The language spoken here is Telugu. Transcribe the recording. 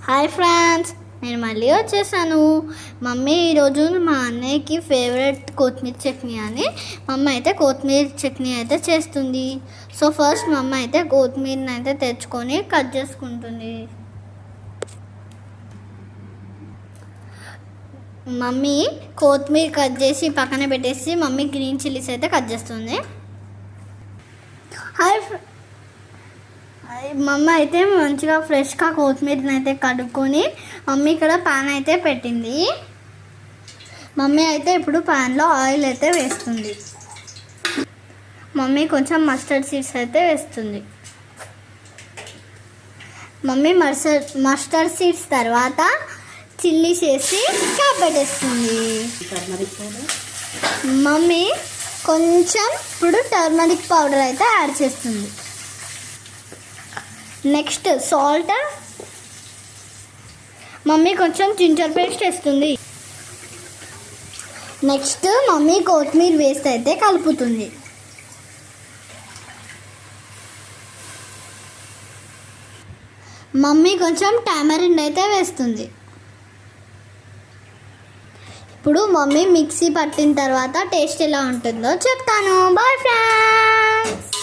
హాయ్ ఫ్రెండ్స్, నేను మళ్ళీ వచ్చేసాను. మమ్మీ ఈరోజు మా అన్నయ్యకి ఫేవరెట్ కొత్తిమీర చట్నీ అని మమ్మ అయితే కొత్తిమీర చట్నీ అయితే చేస్తుంది. సో ఫస్ట్ మమ్మ అయితే కొత్తిమీరని అయితే తెచ్చుకొని కట్ చేసుకుంటుంది. మమ్మీ కొత్తిమీర కట్ చేసి పక్కన పెట్టేసి మమ్మీ గ్రీన్ చిల్లీస్ అయితే కట్ చేస్తుంది. హాయ్, మమ్మ అయితే మంచిగా ఫ్రెష్గా కొత్తిమీరని అయితే కడుక్కొని మమ్మీ ఇక్కడ పాన్ అయితే పెట్టింది. మమ్మీ అయితే ఇప్పుడు పాన్లో ఆయిల్ అయితే వేస్తుంది. మమ్మీ కొంచెం మస్టర్డ్ సీడ్స్ అయితే వేస్తుంది. మమ్మీ మస్టర్డ్ సీడ్స్ తర్వాత చిల్లీస్ వేసి పెట్టేస్తుంది. మమ్మీ కొంచెం ఇప్పుడు టర్మరిక్ పౌడర్ అయితే యాడ్ చేస్తుంది. నెక్స్ట్ సాల్ట్, మమ్మీ కొంచెం జింజర్ పేస్ట్ వేస్తుంది. నెక్స్ట్ మమ్మీ కొత్తిమీర వేస్ట్ అయితే కలుపుతుంది. మమ్మీ కొంచెం టామరిన్ అయితే వేస్తుంది. ఇప్పుడు మమ్మీ మిక్సీ పట్టిన తర్వాత టేస్ట్ ఎలా ఉంటుందో చెప్తాను. Bye friends.